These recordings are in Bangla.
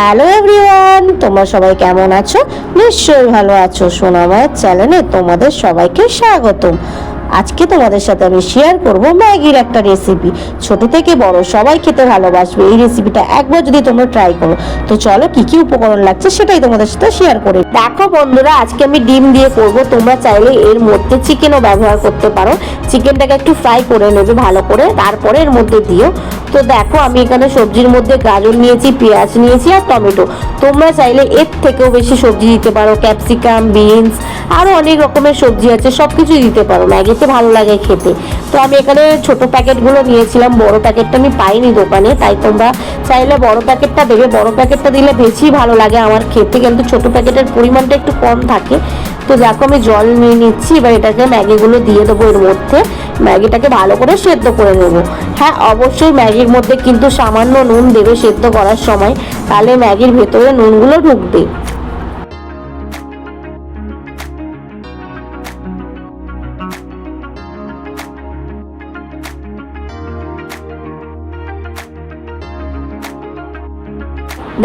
হ্যালো এভরিওয়ান, তোমরা সবাই কেমন আছো? নিশ্চয়ই ভালো আছো। সোনামায়ের চ্যানেলে তোমাদের সবাইকে স্বাগতম। আজকে তোমাদের সাথে আমি শেয়ার করব ম্যাগির একটা রেসিপি। ছোট থেকে বড় সবাই খেতে ভালোবাসবে এই রেসিপিটা একবার যদি তোমরা ট্রাই করো। তো চলো কি কি উপকরণ লাগছে সেটাই তোমাদের সাথে শেয়ার করি। দেখো বন্ধুরা, আজকে আমি ডিম দিয়ে করব। তোমরা চাইলে এর মধ্যে চিকেনও ব্যবহার করতে পারো। চিকেনটাকে একটু ফ্রাই করে নেবে ভালো করে, তারপরে এর মধ্যে দিও। তো দেখো আমি এখানে সবজির মধ্যে গাজর নিয়েছি, পেঁয়াজ নিয়েছি আর টমেটো। তোমরা চাইলে এর থেকেও বেশি সবজি দিতে পারো, ক্যাপসিকাম, বিনস, আরও অনেক রকমের সবজি আছে, সব কিছুই দিতে পারো। ম্যাগিতে ভালো লাগে খেতে। তো আমি এখানে ছোট প্যাকেটগুলো নিয়েছিলাম, বড় প্যাকেটটা আমি পাইনি দোকানে, তাই তোমরা চাইলে বড় প্যাকেটটা দেবে। বড় প্যাকেটটা দিলে বেশি ভালো লাগে আমার খেতে, কিন্তু ছোট প্যাকেটের পরিমাণটা একটু কম থাকে। তো দেখো আমি জল নিয়ে নিচ্ছি, এবার এটাকে ম্যাগিগুলো দিয়ে দেবো এর মধ্যে। ম্যাগিটাকে ভালো করে সেদ্ধ করে নেব। হ্যাঁ, অবশ্যই ম্যাগির মধ্যে কিন্তু সামান্য নুন দেবে সেদ্ধ করার সময়, তাহলে ম্যাগির ভেতরে নুনগুলো ঢুকবে।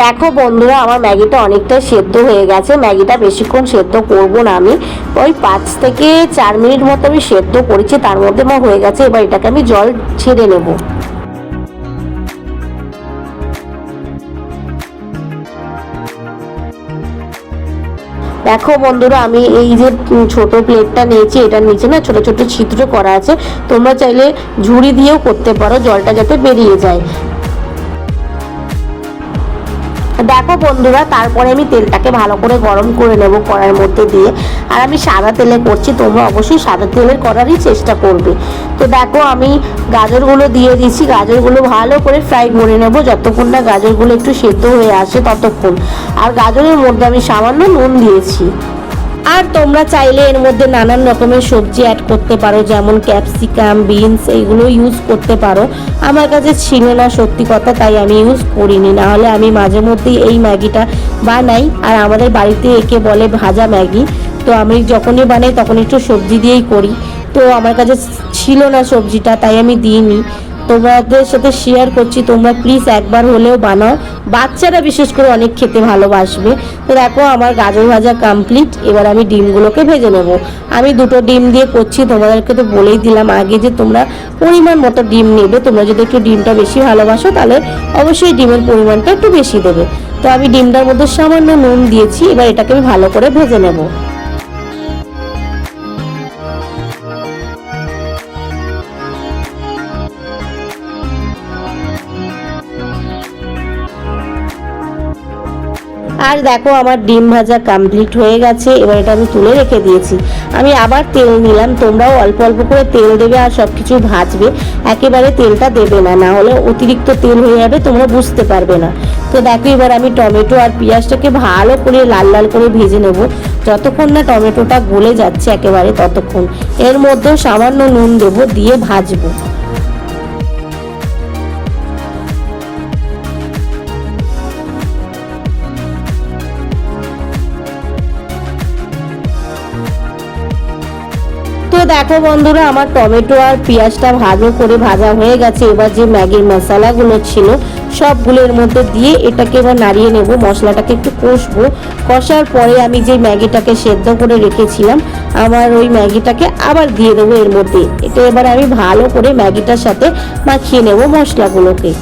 দেখো বন্ধুরা, আমার ম্যাগিটা অনেকটা সেদ্ধ হয়ে গেছে। ম্যাগিটা বেশিক্ষণ সেদ্ধ করব না, আমি ওই 5 থেকে 4 মিনিট মতো আমি সেদ্ধ করেছি, তার মধ্যে আমার হয়ে গেছে। এবার এটাকে আমি জল ছেড়ে নেব। দেখো বন্ধুরা, আমি এই যে ছোট প্লেটটা নিয়েছি, এটার নিচে না ছোট ছোট ছিদ্র করা আছে। তোমরা চাইলে ঝুড়ি দিয়েও করতে পারো, জলটা যাতে বেরিয়ে যায়। দেখো বন্ধুরা, তারপরে আমি তেলটাকে ভালো করে গরম করে নেব কড়াইয়ের মধ্যে দিয়ে। আর আমি সাদা তেলে করছি, তোমরা অবশ্যই সাদা তেলের করারই চেষ্টা করবে। তো দেখো আমি গাজরগুলো দিয়ে দিচ্ছি। গাজরগুলো ভালো করে ফ্রাই করে নেব, যতক্ষণ না গাজরগুলো একটু সেদ্ধ হয়ে আসে ততক্ষণ। আর গাজরের মধ্যে আমি সামান্য নুন দিয়েছি। আর তোমরা চাইলে এর মধ্যে নানান রকমের সবজি অ্যাড করতে পারো, যেমন ক্যাপসিকাম, বিনস, এইগুলো ইউজ করতে পারো। আমার কাছে ছিল না সত্যি কথা, তাই আমি ইউজ করিনি। না হলে আমি মাঝে মধ্যেই এই ম্যাগিটা বানাই, আর আমাদের বাড়িতে একে বলে ভাজা ম্যাগি। তো আমি যখনই বানাই তখন একটু সবজি দিয়েই করি। তো আমার কাছে ছিল না সবজিটা, তাই আমি দিইনি। তোমাদের সাথে শেয়ার করছি, তোমরা প্লিজ একবার হলেও বানাও। বাচ্চারা বিশেষ করে অনেক খেতে ভালোবাসবে। তো দেখো আমার গাজর ভাজা কমপ্লিট। এবার আমি ডিমগুলোকে ভেজে নেব। আমি 2টো ডিম দিয়ে করছি, তোমাদেরকে তো বলেই দিলাম আগে যে তোমরা পরিমাণ মতো ডিম নেবে। তোমরা যদি একটু ডিমটা বেশি ভালোবাসো তাহলে অবশ্যই ডিমের পরিমাণটা একটু বেশি দেবে। তো আমি ডিমটার মধ্যে সামান্য নুন দিয়েছি। এবার এটাকে আমি ভালো করে ভেজে নেব। আর দেখো আমার ডিম ভাজা কমপ্লিট হয়ে গেছে। এবার এটা আমি তুলে রেখে দিয়েছি। আমি আবার তেল নিলাম। তোমরাও অল্প অল্প করে তেল দেবে আর সব কিছু ভাজবে, একেবারে তেলটা দেবে না, না হলে অতিরিক্ত তেল হয়ে যাবে, তোমরা বুঝতে পারবে না। তো দেখো এবার আমি টমেটো আর পেঁয়াজটাকে ভালো করে লাল লাল করে ভেজে নেব, যতক্ষণ না টমেটোটা গলে যাচ্ছে একেবারে ততক্ষণ। এর মধ্যেও সামান্য নুন দেবো, দিয়ে ভাজবো। তো দেখো বন্ধুরা, আমার টমেটো আর পেঁয়াজটা ভালো করে ভাজা হয়ে গেছে। এবার যে ম্যাগির মশলাগুলো ছিল সবগুলো এর মধ্যে দিয়ে এটাকে এবার নাড়িয়ে নেব। মশলাটাকে একটু কষবো। কষার পরে আমি যে ম্যাগিটাকে সেদ্ধ করে রেখেছিলাম, আমার ওই ম্যাগিটাকে আবার দিয়ে দেবো এর মধ্যে। এটা এবার আমি ভালো করে ম্যাগিটার সাথে মাখিয়ে নেব মশলাগুলোকে।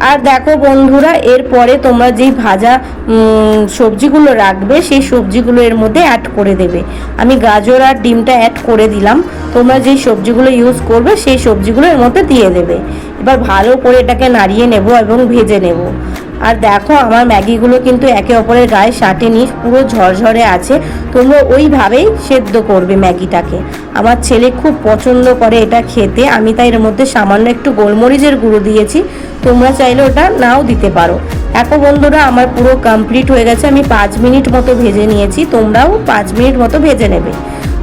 আর দেখো বন্ধুরা, এরপরে তোমরা যেই ভাজা সবজিগুলো রাখবে সেই সবজিগুলো এর মধ্যে অ্যাড করে দেবে। আমি গাজর আর ডিমটা অ্যাড করে দিলাম। তোমরা যেই সবজিগুলো ইউজ করবে সেই সবজিগুলো এর মধ্যে দিয়ে দেবে। এবার ভালো করে এটাকে নাড়িয়ে নেব এবং ভেজে নেব। আর দেখো আমার ম্যাগিগুলো কিন্তু একে অপরের গায়ে সাটেনি, পুরো ঝরঝরে আছে। তোমরা ওইভাবেই সেদ্ধ করবে ম্যাগিটাকে। আমার ছেলে খুব পছন্দ করে এটা খেতে, আমি তাই এর মধ্যে সামান্য একটু গোলমরিচের গুঁড়ো দিয়েছি। তোমরা চাইলে ওটা নাও দিতে পারো। দেখো বন্ধুরা, আমার পুরো কমপ্লিট হয়ে গেছে। আমি 5 মিনিট মতো ভেজে নিয়েছি, তোমরাও 5 মিনিট মতো ভেজে নেবে।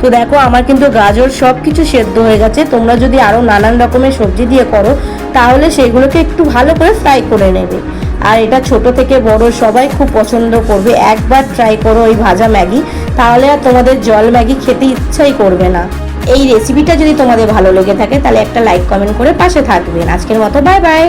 তো দেখো আমার কিন্তু গাজর সব কিছু সেদ্ধ হয়ে গেছে। তোমরা যদি আরও নানান রকমের সবজি দিয়ে করো তাহলে সেগুলোকে একটু ভালো করে ফ্রাই করে নেবে। আর এটা ছোট থেকে বড় সবাই খুব পছন্দ করবে। একবার ট্রাই করো ওই ভাজা ম্যাগি, তাহলে আর তোমাদের জল ম্যাগি খেতে ইচ্ছাই করবে না। এই রেসিপিটা যদি তোমাদের ভালো লেগে থাকে তাহলে একটা লাইক কমেন্ট করে পাশে থাকবেন। আজকের মতো বাই বাই।